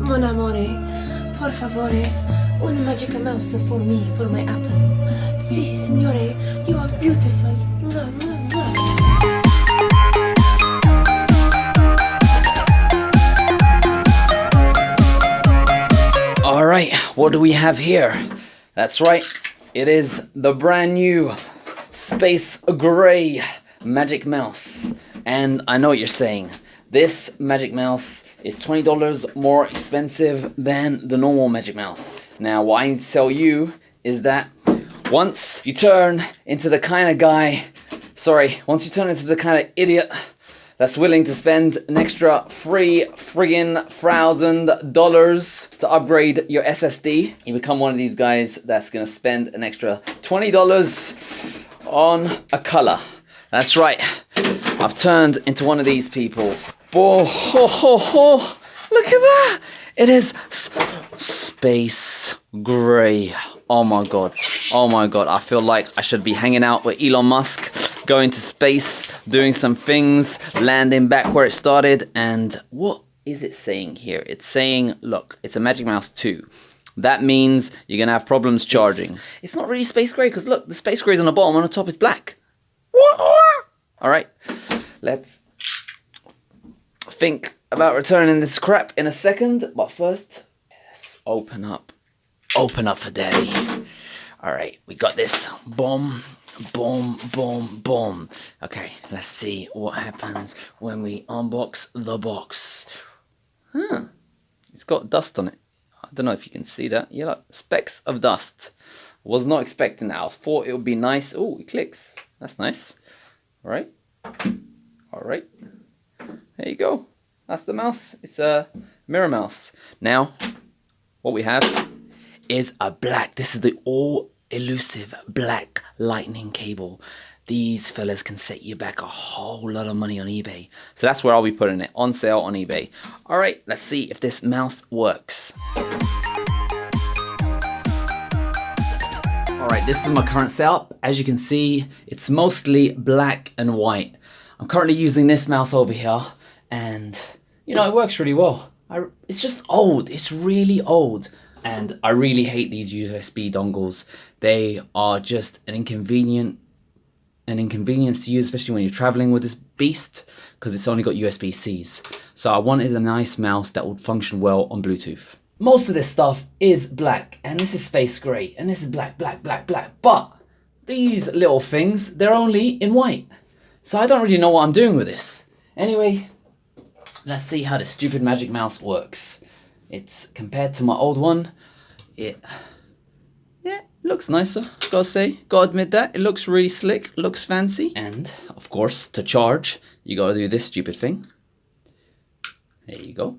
Mon amore, por favore, una magic mouse for me, for my apple. Si, signore, you are beautiful. Mwah, mwah, mwah. All right, what do we have here? That's right, it is the brand new Space Gray Magic Mouse. And I know what you're saying. This Magic Mouse is $20 more expensive than the normal Magic Mouse. Now, what I need to tell you is that once you turn into the kind of idiot that's willing to spend an extra $1,000 to upgrade your SSD, you become one of these guys that's gonna spend an extra $20 on a color. That's right, I've turned into one of these people. Oh, look at that! It is space gray. Oh my god, I feel like I should be hanging out with Elon Musk, going to space, doing some things, landing back where it started. And what is it saying here? It's saying, look, it's a Magic Mouse 2. That means you're gonna have problems charging. It's not really space gray, because look, the space gray is on the bottom, on the top is black. All right, let's think about returning this crap in a second, but first, yes, open up for daddy. All right, we got this. Boom, boom, boom, boom. Okay, let's see what happens when we unbox the box. It's got dust on it. I don't know if you can see that. Yeah, look, specks of dust. Was not expecting that. I thought it would be nice. Oh, it clicks. That's nice. All right. There you go. That's the mouse. It's a mirror mouse. Now, what we have is a black. This is the all elusive black lightning cable. These fellas can set you back a whole lot of money on eBay. So that's where I'll be putting it, on sale on eBay. All right, let's see if this mouse works. All right, this is my current setup. As you can see, it's mostly black and white. I'm currently using this mouse over here, and you know, it works really well. It's just old, it's really old. And I really hate these USB dongles. They are just an inconvenience to use, especially when you're traveling with this beast, because it's only got USB-Cs. So I wanted a nice mouse that would function well on Bluetooth. Most of this stuff is black, and this is space gray, and this is black. But these little things, they're only in white. So I don't really know what I'm doing with this. Anyway, let's see how this stupid Magic Mouse works. It's compared to my old one, it looks nicer, gotta say, gotta admit that. It looks really slick, looks fancy. And of course, to charge, you gotta do this stupid thing. There you go.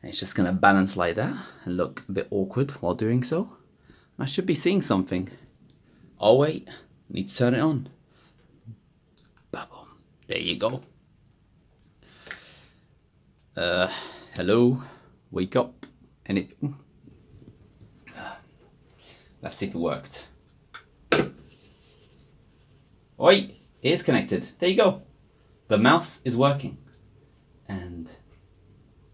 And it's just gonna balance like that and look a bit awkward while doing so. I should be seeing something. Oh wait, need to turn it on. Ba-boom. There you go. Hello, wake up, anything? Let's see if it worked. Oi, it is connected. There you go. The mouse is working. And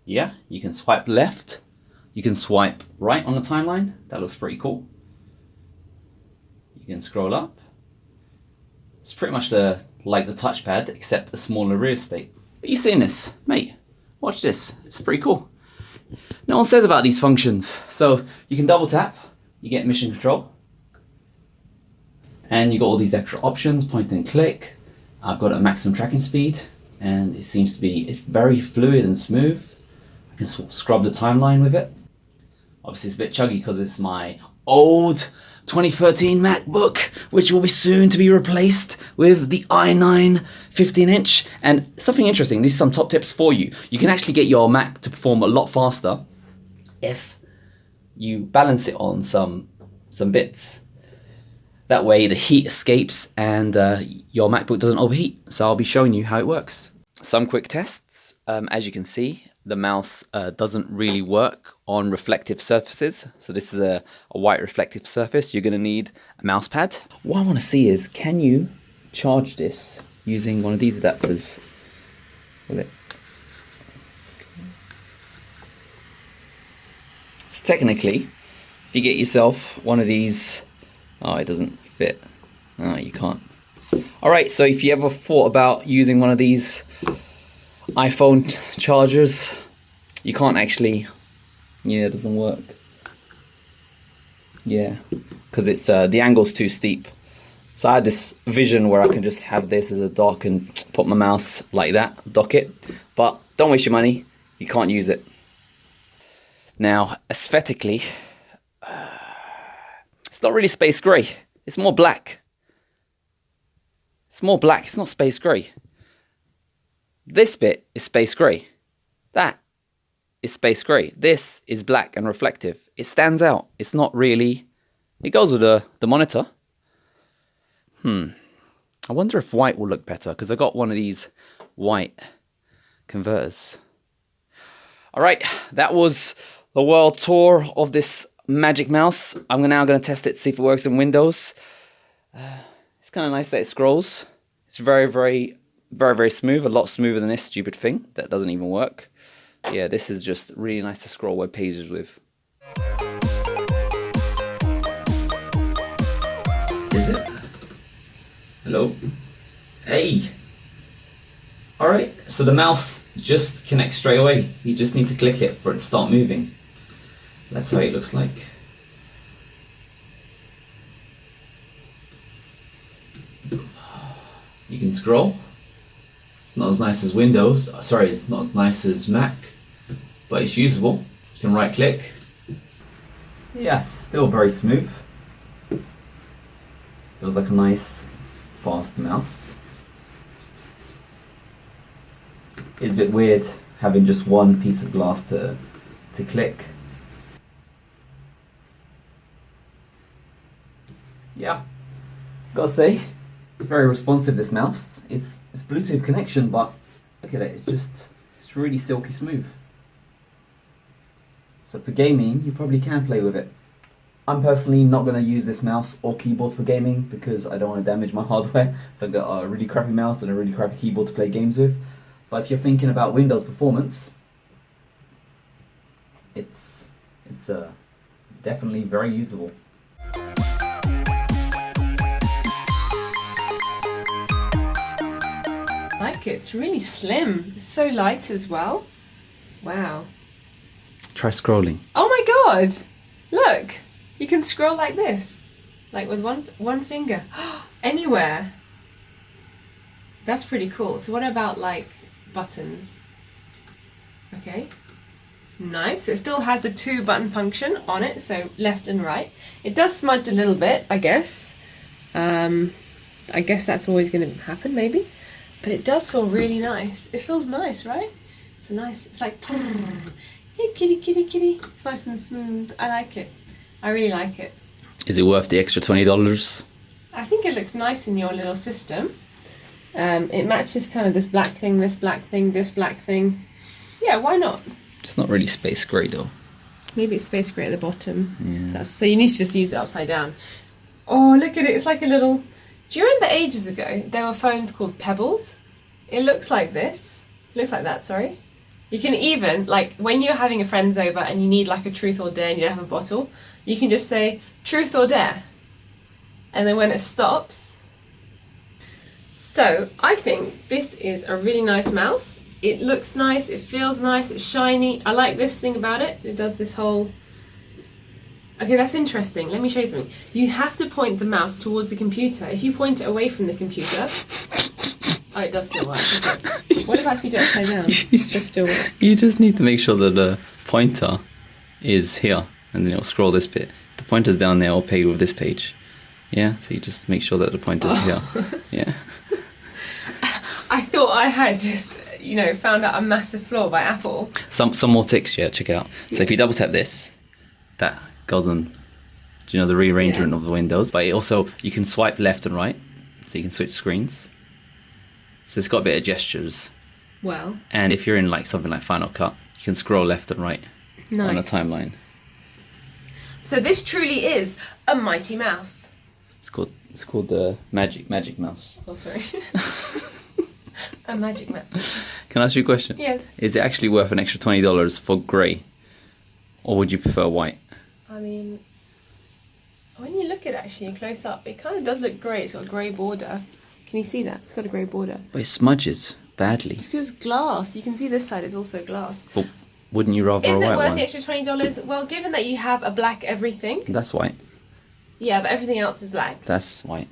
yeah, you can swipe left. You can swipe right on the timeline. That looks pretty cool. You can scroll up. It's pretty much like the touchpad, except a smaller real estate. Are you seeing this, mate? Watch this, it's pretty cool. No one says about these functions. So you can double tap, you get mission control. And you got all these extra options, point and click. I've got a maximum tracking speed, and it seems to be very fluid and smooth. I can scrub the timeline with it. Obviously it's a bit chuggy because it's my old 2013 MacBook, which will be soon to be replaced with the i9 15-inch. And something interesting, these are some top tips for you. You can actually get your Mac to perform a lot faster if you balance it on some bits. That way the heat escapes and your MacBook doesn't overheat. So I'll be showing you how it works. Some quick tests. As you can see, the mouse doesn't really work on reflective surfaces. So this is a white reflective surface. You're gonna need a mouse pad. What I wanna see is, can you charge this using one of these adapters? Will it? technically, if you get yourself one of these, oh, it doesn't fit. Oh, you can't. Alright, so if you ever thought about using one of these iPhone chargers, you can't actually, yeah, it doesn't work. Yeah, because it's the angle's too steep. So I had this vision where I can just have this as a dock and put my mouse like that, dock it. But don't waste your money, you can't use it. Now, aesthetically, it's not really space grey. It's more black. It's more black, it's not space grey. This bit is space grey. That is space grey. This is black and reflective. It stands out. It's not really... It goes with the monitor. I wonder if white will look better, because I got one of these white converters. Alright, that was the world tour of this Magic Mouse. I'm now going to test it, see if it works in Windows. It's kind of nice that it scrolls. It's very, very, very, very smooth. A lot smoother than this stupid thing that doesn't even work. Yeah, this is just really nice to scroll web pages with. Is it? Hello? Hey! Alright, so the mouse just connects straight away. You just need to click it for it to start moving. That's how it looks like. You can scroll. It's not as nice as Windows. Sorry, it's not as nice as Mac, but it's usable. You can right click. Yeah, still very smooth. Feels like a nice, fast mouse. It's a bit weird having just one piece of glass to click. Yeah, gotta say, it's very responsive, this mouse. It's Bluetooth connection, but look at it, it's really silky smooth. So for gaming, you probably can play with it. I'm personally not going to use this mouse or keyboard for gaming because I don't want to damage my hardware. So I've got a really crappy mouse and a really crappy keyboard to play games with. But if you're thinking about Windows performance, it's definitely very usable. Like it, it's really slim. It's so light as well. Wow. Try scrolling. Oh my god! Look! You can scroll like this. Like with one finger. Anywhere. That's pretty cool. So what about like buttons? Okay. Nice. It still has the 2-button function on it, so left and right. It does smudge a little bit, I guess. I guess that's always going to happen, maybe. But it does feel really nice. It feels nice, right? It's like, hey kitty, kitty, kitty. It's nice and smooth. I like it. I really like it. Is it worth the extra $20? I think it looks nice in your little system. It matches kind of this black thing, this black thing, this black thing. Yeah, why not? It's not really space grey though. Maybe it's space grey at the bottom. Yeah. So you need to just use it upside down. Oh, look at it. It's like a little... Do you remember ages ago there were phones called Pebbles? It looks like this. It looks like that, sorry. You can even, like, when you're having a friends over and you need like a truth or dare and you don't have a bottle, you can just say, truth or dare. And then when it stops... So, I think this is a really nice mouse. It looks nice, it feels nice, it's shiny. I like this thing about it. It does this whole... Okay, that's interesting. Let me show you something. You have to point the mouse towards the computer. If you point it away from the computer... Oh, it does still work. Okay. What about if you do it upside down? It does still work. You just need to make sure that the pointer is here, and then it'll scroll this bit. The pointer's down there, okay with this page. Yeah, so you just make sure that the pointer's here. Yeah. I thought I had just, found out a massive flaw by Apple. Some more tips, yeah, check it out. So if you double tap this, that goes on, the rearrangement of the windows. But also, you can swipe left and right, so you can switch screens. So it's got a bit of gestures. Well. And if you're in like something like Final Cut, you can scroll left and right on a timeline. So this truly is a mighty mouse. It's called the Magic Mouse. Oh, sorry. A Magic Mouse. Can I ask you a question? Yes. Is it actually worth an extra $20 for grey? Or would you prefer white? I mean, when you look at it actually close up, it kind of does look grey. It's got a grey border. Can you see that? It's got a grey border. But it smudges badly. It's just glass. You can see this side is also glass. But wouldn't you rather a Is white it worth one? the extra $20? Well, given that you have a black everything. That's white. Yeah, but everything else is black. That's white.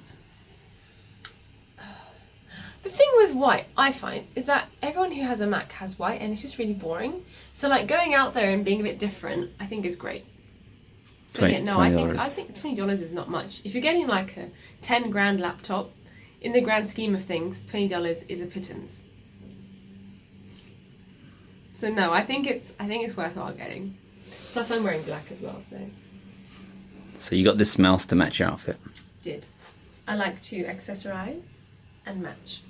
The thing with white, I find, is that everyone who has a Mac has white, and it's just really boring. So, like, going out there and being a bit different, I think is great. So, yeah, no, I think $20 is not much. If you're getting like a 10 grand laptop, in the grand scheme of things, $20 is a pittance. So no, I think it's worthwhile getting. Plus, I'm wearing black as well, so. So you got this mouse to match your outfit. Did. I like to accessorize and match.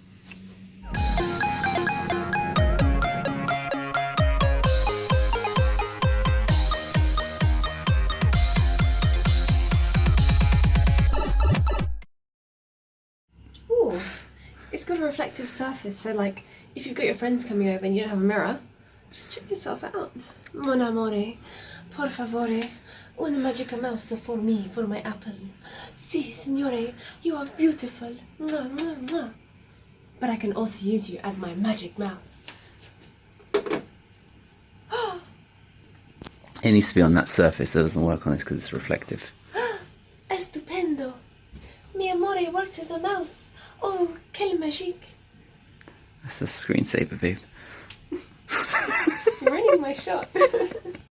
Ooh, it's got a reflective surface, so like if you've got your friends coming over and you don't have a mirror, just check yourself out. Mon amore, por favore, una magica mouse for me, for my apple. Si, signore, you are beautiful. Mwah, mwah, mwah. But I can also use you as my magic mouse. It needs to be on that surface. It doesn't work on this because it's reflective. Estupendo. Mi amore works as a mouse. Oh, quel magique. That's a screensaver, babe. Ruining my shot.